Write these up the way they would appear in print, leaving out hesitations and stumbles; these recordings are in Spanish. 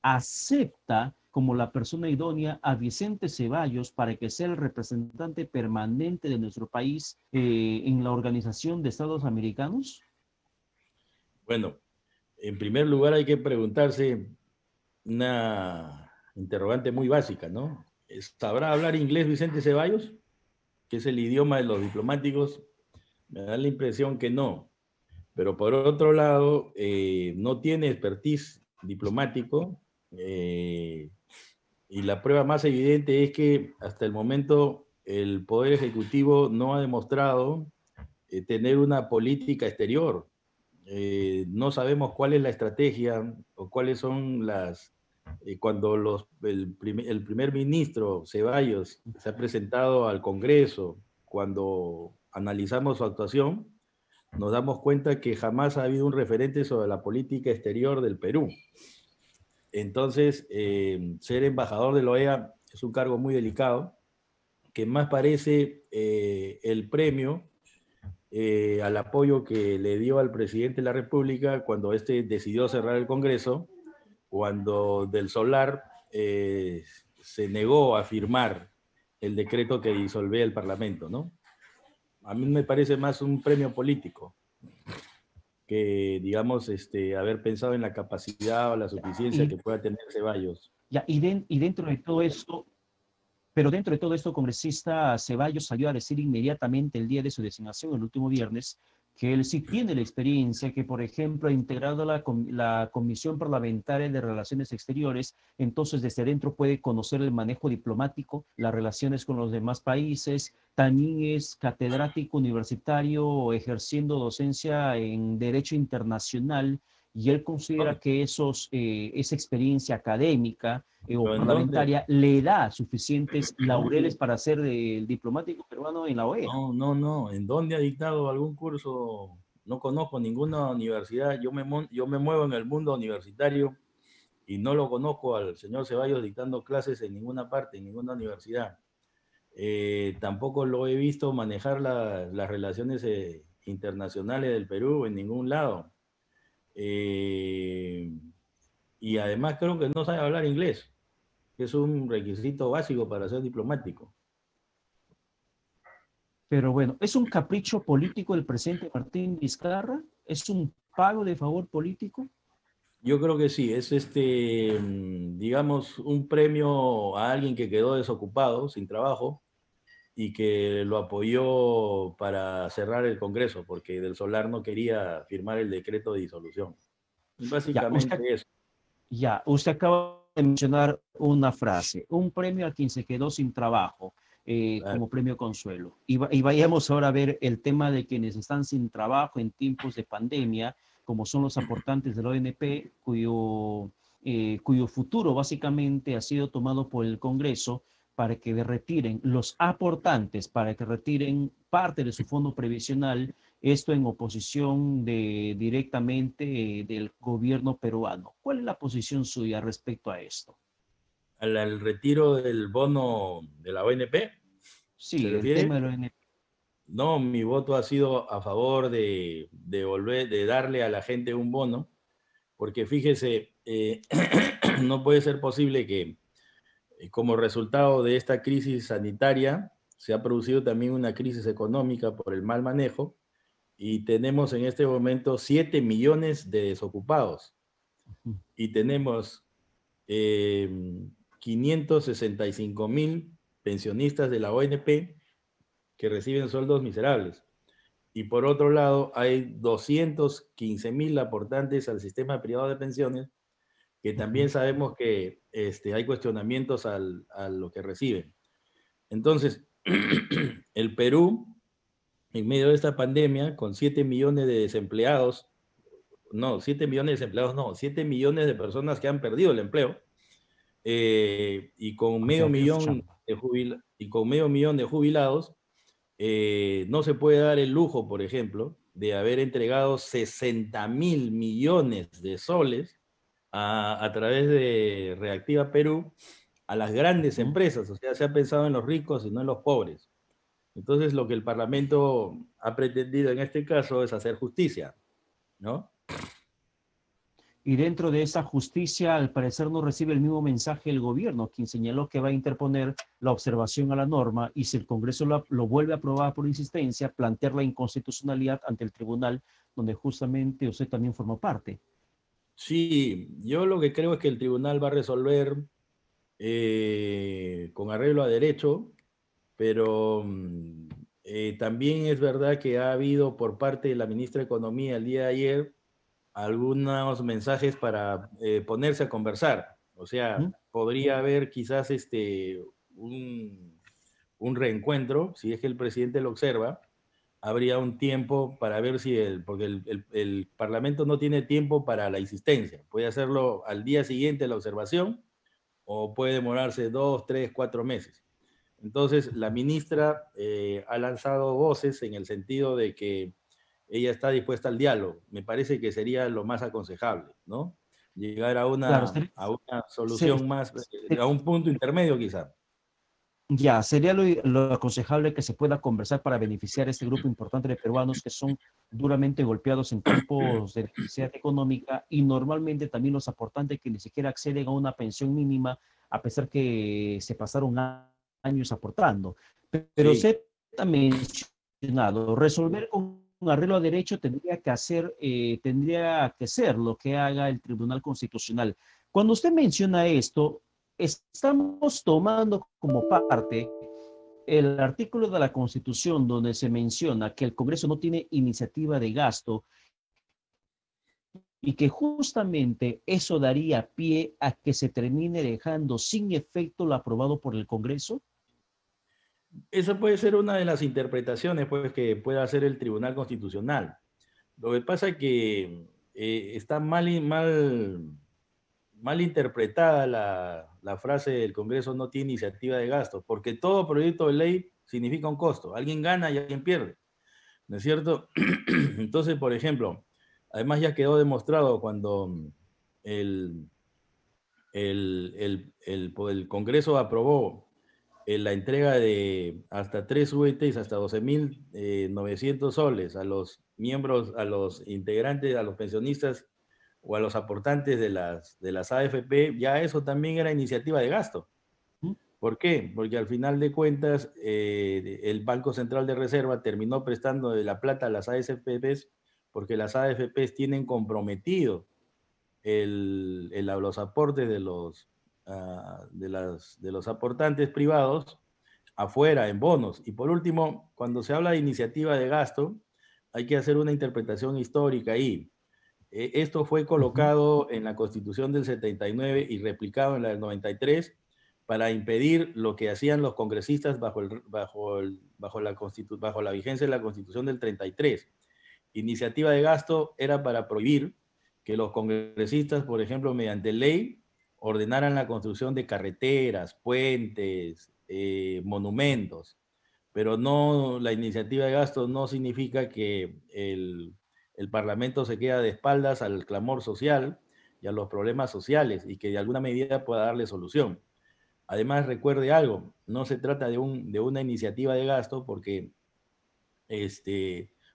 acepta como la persona idónea a Vicente Ceballos para que sea el representante permanente de nuestro país en la Organización de Estados Americanos? Bueno, en primer lugar hay que preguntarse una interrogante muy básica, ¿no? ¿Sabrá hablar inglés Vicente Ceballos? Que es el idioma de los diplomáticos. Me da la impresión que no. Pero por otro lado, no tiene expertise diplomático, y la prueba más evidente es que hasta el momento el Poder Ejecutivo no ha demostrado tener una política exterior. No sabemos cuál es la estrategia o cuáles son las... cuando el primer ministro Ceballos se ha presentado al Congreso, cuando analizamos su actuación, nos damos cuenta que jamás ha habido un referente sobre la política exterior del Perú. Entonces, ser embajador de la OEA es un cargo muy delicado, que más parece el premio al apoyo que le dio al presidente de la República cuando éste decidió cerrar el Congreso, cuando Del Solar se negó a firmar el decreto que disolvía el Parlamento, ¿no? A mí me parece más un premio político que, digamos, haber pensado en la capacidad o la suficiencia Y, que pueda tener Ceballos. y dentro de todo esto, pero dentro de todo esto, congresista Ceballos salió a decir inmediatamente el día de su designación, el último viernes, que él sí tiene la experiencia, que por ejemplo ha integrado la Comisión Parlamentaria de Relaciones Exteriores, entonces desde adentro puede conocer el manejo diplomático, las relaciones con los demás países, también es catedrático universitario ejerciendo docencia en Derecho Internacional y él considera que esa experiencia académica o Pero ¿en dónde? parlamentaria le da suficientes laureles para ser el diplomático peruano en la OEA. No, no, no. ¿En dónde ha dictado algún curso? No conozco ninguna universidad. Yo me muevo en el mundo universitario y no lo conozco al señor Ceballos dictando clases en ninguna parte, en ninguna universidad. Tampoco lo he visto manejar las relaciones internacionales del Perú en ningún lado. Eh, y además creo que no sabe hablar inglés, que es un requisito básico para ser diplomático. Pero bueno, ¿es un capricho político el presidente Martín Vizcarra? ¿Es un pago de favor político? Yo creo que sí, es digamos, un premio a alguien que quedó desocupado, sin trabajo, y que lo apoyó para cerrar el Congreso, porque Del Solar no quería firmar el decreto de disolución. Ya, usted, Básicamente eso. usted acaba de mencionar una frase, un premio a quien se quedó sin trabajo, Claro. como premio consuelo. Y vayamos ahora a ver el tema de quienes están sin trabajo en tiempos de pandemia, como son los aportantes del ONP, cuyo futuro básicamente ha sido tomado por el Congreso para que retiren los aportantes, para que retiren parte de su fondo previsional, esto en oposición directamente del gobierno peruano. ¿Cuál es la posición suya respecto a esto? Al retiro del bono de la ONP, ¿se Sí, el tema refiere? de la ONP. No, mi voto ha sido a favor de volver, de darle a la gente un bono, porque fíjese, no puede ser posible que como resultado de esta crisis sanitaria se ha producido también una crisis económica por el mal manejo y tenemos en este momento 7 millones de desocupados y tenemos 565.000 pensionistas de la ONP que reciben sueldos miserables. Y por otro lado, hay 215.000 aportantes al sistema privado de pensiones que también sabemos que hay cuestionamientos a lo que reciben. Entonces, el Perú, en medio de esta pandemia, con 7 millones de desempleados, no, 7 millones de desempleados, no, 7 millones de personas que han perdido el empleo, y con Han medio perdido su millón chamba. de jubilados, no se puede dar el lujo, por ejemplo, de haber entregado 60.000 millones de soles a través de Reactiva Perú a las grandes empresas. O sea, se ha pensado en los ricos y no en los pobres. Entonces, lo que el Parlamento ha pretendido en este caso es hacer justicia, ¿no? Y dentro de esa justicia, al parecer, no recibe el mismo mensaje el gobierno, quien señaló que va a interponer la observación a la norma y si el Congreso lo vuelve a aprobar por insistencia, plantear la inconstitucionalidad ante el tribunal, donde justamente usted también formó parte. Sí, yo lo que creo es que el tribunal va a resolver con arreglo a derecho, pero también es verdad que ha habido por parte de la ministra de Economía el día de ayer algunos mensajes para ponerse a conversar. O sea, ¿Mm? podría haber quizás un, un reencuentro, si es que el presidente lo observa, habría un tiempo para ver si porque el Parlamento no tiene tiempo para la insistencia. Puede hacerlo al día siguiente de la observación o puede demorarse 2, 3, 4 meses. Entonces, la ministra ha lanzado voces en el sentido de que ella está dispuesta al diálogo. Me parece que sería lo más aconsejable, ¿no? Llegar a Claro, a una se- solución más, se- a un punto intermedio quizá. ya, sería lo aconsejable que se pueda conversar para beneficiar a este grupo importante de peruanos que son duramente golpeados en tiempos de necesidad económica y normalmente también los aportantes que ni siquiera acceden a una pensión mínima a pesar que se pasaron años aportando. Pero Sí. se ha mencionado, resolver con un arreglo a derecho tendría que ser lo que haga el Tribunal Constitucional. Cuando usted menciona esto, estamos tomando como parte el artículo de la Constitución donde se menciona que el Congreso no tiene iniciativa de gasto y que justamente eso daría pie a que se termine dejando sin efecto lo aprobado por el Congreso. Esa puede ser una de las interpretaciones pues, que pueda hacer el Tribunal Constitucional. Lo que pasa es que está mal interpretada la frase "el Congreso no tiene iniciativa de gasto", porque todo proyecto de ley significa un costo. Alguien gana y alguien pierde, ¿no es cierto? Entonces, por ejemplo, además ya quedó demostrado cuando el, el Congreso aprobó la entrega de hasta 3 UETs, hasta 12.900 soles a los miembros, a los integrantes, a los pensionistas o a los aportantes de las AFP, ya eso también era iniciativa de gasto. ¿Por qué? Porque al final de cuentas el Banco Central de Reserva terminó prestando de la plata a las AFPs porque las AFPs tienen comprometido los aportes de los aportantes privados afuera, en bonos. Y por último, cuando se habla de iniciativa de gasto, hay que hacer una interpretación histórica ahí. Esto fue colocado en la Constitución del 79 y replicado en la del 93 para impedir lo que hacían los congresistas bajo la vigencia de la Constitución del 33. Iniciativa de gasto era para prohibir que los congresistas, por ejemplo, mediante ley, ordenaran la construcción de carreteras, puentes, monumentos. Pero no, la iniciativa de gasto no significa que el Parlamento se queda de espaldas al clamor social y a los problemas sociales y que de alguna medida pueda darle solución. Además, recuerde algo, no se trata de una iniciativa de gasto porque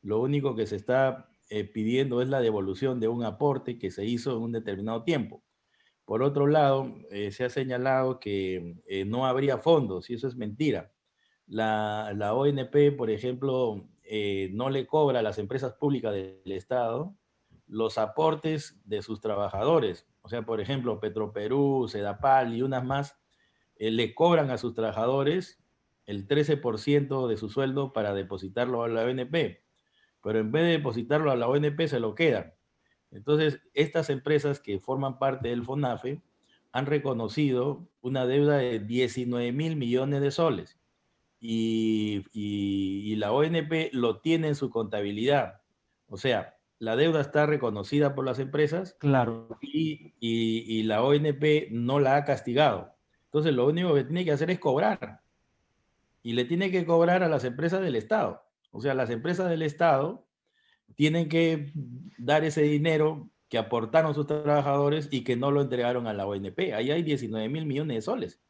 lo único que se está pidiendo es la devolución de un aporte que se hizo en un determinado tiempo. Por otro lado, se ha señalado que no habría fondos y eso es mentira. La ONP, por ejemplo, no le cobra a las empresas públicas del Estado los aportes de sus trabajadores. O sea, por ejemplo, Petroperú, Sedapal y unas más le cobran a sus trabajadores el 13% de su sueldo para depositarlo a la ONP, pero en vez de depositarlo a la ONP se lo quedan. Entonces, estas empresas que forman parte del FONAFE han reconocido una deuda de 19.000 millones de soles y la ONP lo tiene en su contabilidad. O sea, la deuda está reconocida por las empresas Claro, y la ONP no la ha castigado. Entonces, lo único que tiene que hacer es cobrar y le tiene que cobrar a las empresas del Estado. O sea, las empresas del Estado tienen que dar ese dinero que aportaron sus trabajadores y que no lo entregaron a la ONP. Ahí hay 19.000 millones de soles.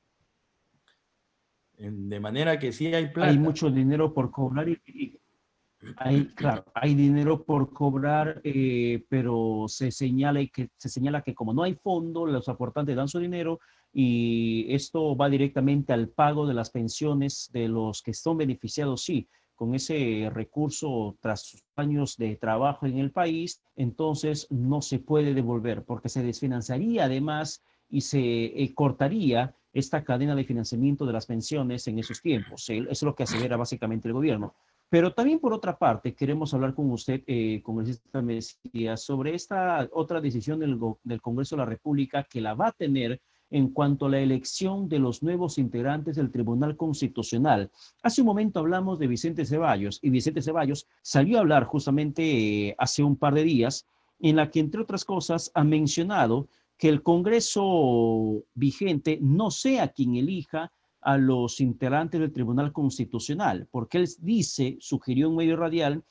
De manera que sí hay hay plata. mucho dinero por cobrar Claro, hay dinero por cobrar, pero se señala que como no hay fondo, los aportantes dan su dinero y esto va directamente al pago de las pensiones de los que son beneficiados, sí, con ese recurso tras sus años de trabajo en el país, entonces no se puede devolver porque se desfinanciaría además y se cortaría esta cadena de financiamiento de las pensiones en esos tiempos. Eso es lo que asevera básicamente el gobierno. Pero también por otra parte, queremos hablar con usted, congresista Mesías, sobre esta otra decisión del Congreso de la República que la va a tener en cuanto a la elección de los nuevos integrantes del Tribunal Constitucional. Hace un momento hablamos de Vicente Ceballos y Vicente Ceballos salió a hablar justamente hace un par de días en la que, entre otras cosas, ha mencionado que el Congreso vigente no sea quien elija a los integrantes del Tribunal Constitucional, porque él dice, sugirió en medio radial,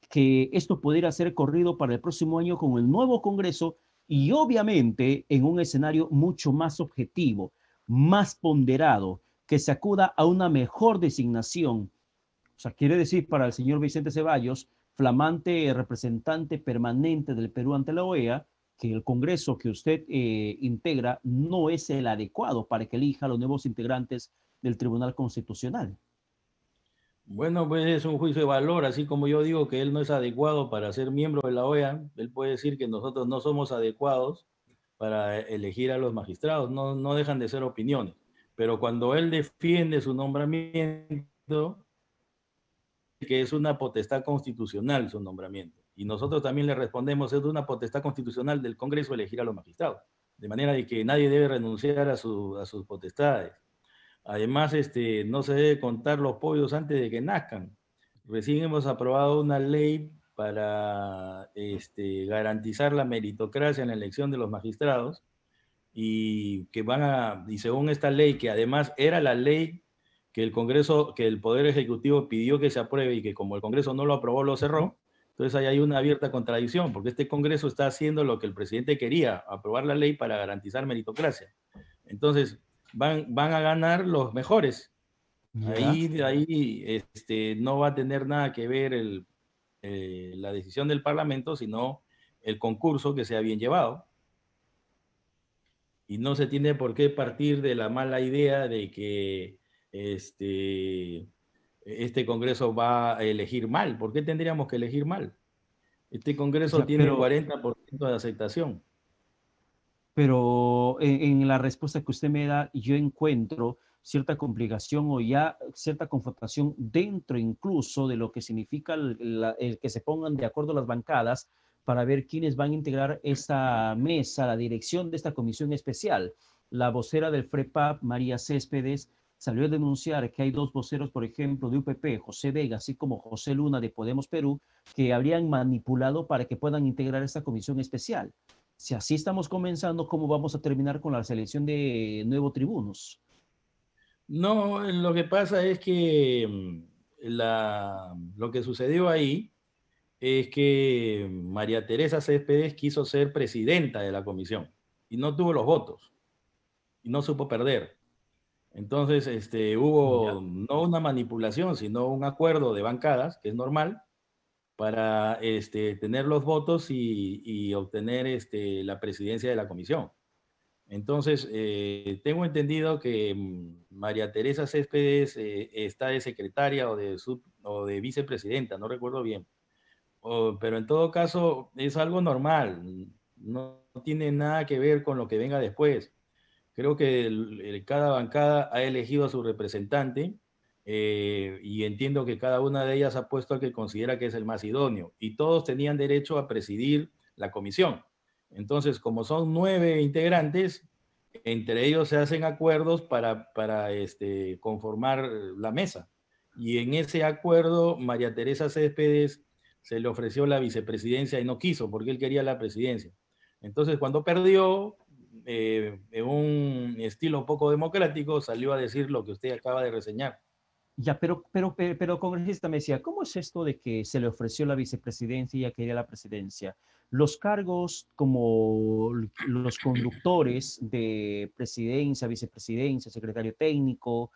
que esto pudiera ser corrido para el próximo año con el nuevo Congreso y obviamente en un escenario mucho más objetivo, más ponderado, que se acuda a una mejor designación. O sea, quiere decir para el señor Vicente Ceballos, flamante representante permanente del Perú ante la OEA, que el Congreso que usted integra no es el adecuado para que elija a los nuevos integrantes del Tribunal Constitucional. Bueno, pues es un juicio de valor, así como yo digo que él no es adecuado para ser miembro de la OEA, él puede decir que nosotros no somos adecuados para elegir a los magistrados, no, no dejan de ser opiniones. Pero cuando él defiende su nombramiento, que es una potestad constitucional su nombramiento, y nosotros también le respondemos, es una potestad constitucional del Congreso elegir a los magistrados, de manera de que nadie debe renunciar a sus potestades. Además, no se debe contar los pollos antes de que nazcan. Recién hemos aprobado una ley para garantizar la meritocracia en la elección de los magistrados y y según esta ley, que además era la ley que el Congreso, que el Poder Ejecutivo pidió que se apruebe y que como el Congreso no lo aprobó, lo cerró. Entonces ahí hay una abierta contradicción, porque este Congreso está haciendo lo que el presidente quería, aprobar la ley para garantizar meritocracia. Entonces, van a ganar los mejores. Ya. Ahí no va a tener nada que ver la decisión del Parlamento, sino el concurso que sea bien llevado. Y no se tiene por qué partir de la mala idea de que este Congreso va a elegir mal. ¿Por qué tendríamos que elegir mal? Este Congreso Ya, tiene 40% de aceptación. pero en la respuesta que usted me da, yo encuentro cierta complicación o ya cierta confrontación dentro incluso de lo que significa el que se pongan de acuerdo las bancadas para ver quiénes van a integrar esta mesa, la dirección de esta comisión especial. La vocera del FREPAP, María Céspedes, salió a denunciar que hay dos voceros, por ejemplo, de UPP, José Vega, así como José Luna de Podemos Perú, que habrían manipulado para que puedan integrar esta comisión especial. Si así estamos comenzando, ¿cómo vamos a terminar con la selección de nuevos tribunos? No, lo que pasa es que lo que sucedió ahí es que María Teresa Céspedes quiso ser presidenta de la comisión y no tuvo los votos y no supo perder. Entonces, hubo Ya. no una manipulación, sino un acuerdo de bancadas, que es normal, para tener los votos y obtener la presidencia de la comisión. Entonces, tengo entendido que María Teresa Céspedes está de secretaria o de vicepresidenta, no recuerdo bien. Pero en todo caso, es algo normal, no tiene nada que ver con lo que venga después. Creo que cada bancada ha elegido a su representante y entiendo que cada una de ellas ha puesto al que considera que es el más idóneo y todos tenían derecho a presidir la comisión. Entonces, como son 9 integrantes, entre ellos se hacen acuerdos para conformar la mesa. Y en ese acuerdo, María Teresa Céspedes se le ofreció la vicepresidencia y no quiso porque él quería la presidencia. Entonces, cuando perdió, en un estilo poco democrático, salió a decir lo que usted acaba de reseñar. Ya, pero congresista me decía, ¿cómo es esto de que se le ofreció la vicepresidencia y ella quería la presidencia? Los cargos como los conductores de presidencia, vicepresidencia, secretario técnico,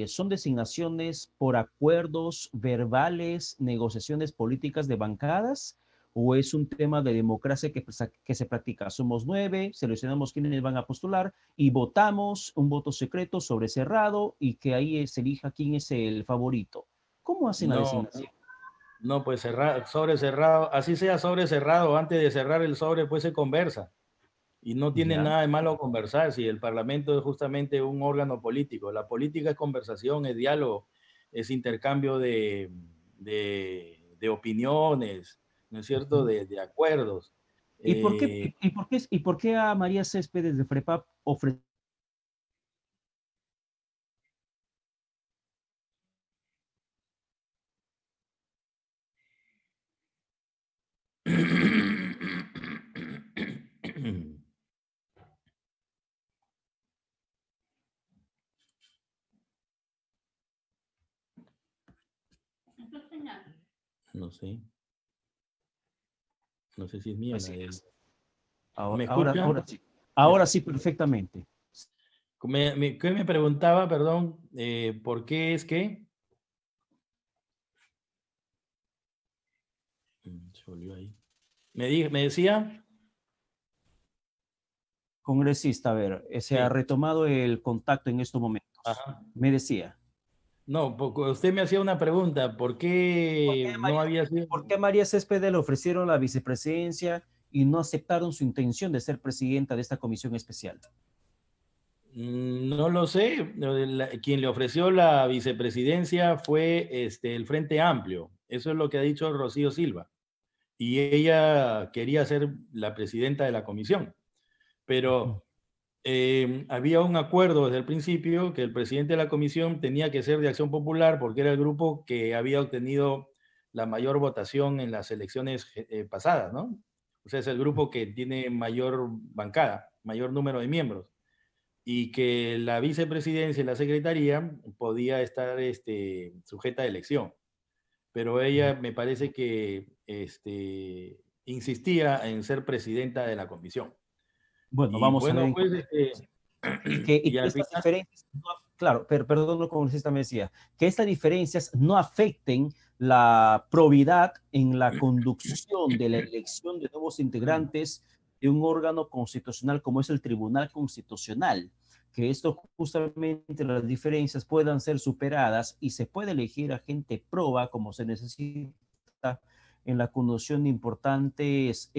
¿son designaciones por acuerdos verbales, negociaciones políticas de bancadas? ¿O es un tema de democracia que se practica? Somos 9, seleccionamos quiénes van a postular y votamos un voto secreto sobre cerrado y que ahí se elija quién es el favorito. ¿Cómo hacen la No, designación? no, pues sobre cerrado, así sea sobre cerrado, antes de cerrar el sobre, pues se conversa. Y no tiene Ya. nada de malo conversar, si el Parlamento es justamente un órgano político. La política es conversación, es diálogo, es intercambio de opiniones, ¿no es cierto?, de acuerdos. ¿Y por qué, Eh, y por qué a María Céspedes de FREPAP ofreció no sé, no sé si es mía la de él. Mesías? Ahora, ¿Me ahora, escucha? ahora sí. Ahora sí, perfectamente. ¿Qué me preguntaba, perdón? ¿Por qué es que? Se volvió ahí. Me decía. Congresista, a ver, se ha Sí. retomado el contacto en estos momentos. Ajá. Me decía, No, usted me hacía una pregunta, ¿por ¿por qué qué a no María, había sido? por qué a María Céspedes le ofrecieron la vicepresidencia y no aceptaron su intención de ser presidenta de esta comisión especial? No lo sé. Quien le ofreció la vicepresidencia fue el Frente Amplio. Eso es lo que ha dicho Rocío Silva. Y ella quería ser la presidenta de la comisión. Ujú. Pero había un acuerdo desde el principio que el presidente de la comisión tenía que ser de Acción Popular porque era el grupo que había obtenido la mayor votación en las elecciones pasadas, ¿no? O sea, es el grupo que tiene mayor bancada, mayor número de miembros, y que la vicepresidencia y la secretaría podía estar sujeta a elección. Pero ella me parece que insistía en ser presidenta de la comisión. Bueno, Y vamos a ver bueno, en pues, y y que al estas final, diferencias, claro, pero perdón, lo congresista me decía, que estas diferencias no afecten la probidad en la conducción de la elección de nuevos integrantes de un órgano constitucional como es el Tribunal Constitucional, que esto justamente las diferencias puedan ser superadas y se puede elegir a gente proba como se necesita en la conducción de importantes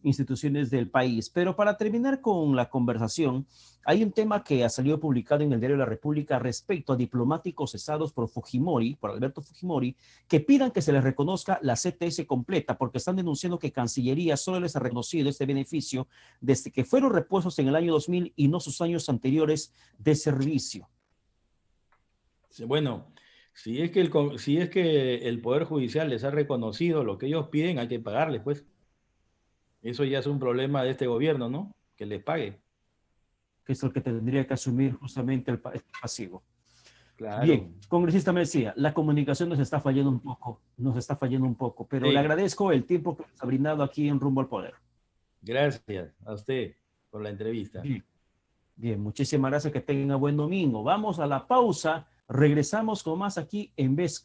instituciones del país. Pero para terminar con la conversación, hay un tema que ha salido publicado en el Diario de la República respecto a diplomáticos cesados por Fujimori, por Alberto Fujimori, que pidan que se les reconozca la CTS completa, porque están denunciando que Cancillería solo les ha reconocido este beneficio desde que fueron repuestos en el año 2000 y no sus años anteriores de servicio. bueno, si es que el Poder Judicial les ha reconocido lo que ellos piden, hay que pagarles, pues. Eso ya es un problema de este gobierno, ¿no? Que les pague. Que es el que tendría que asumir justamente el pasivo. Bien, Claro. congresista me decía, la comunicación nos está fallando un poco, pero le Sí, agradezco el tiempo que nos ha brindado aquí en Rumbo al Poder. gracias a usted por la entrevista. Bien, bien, muchísimas gracias, que tenga buen domingo. Vamos a la pausa, regresamos con más aquí en Vez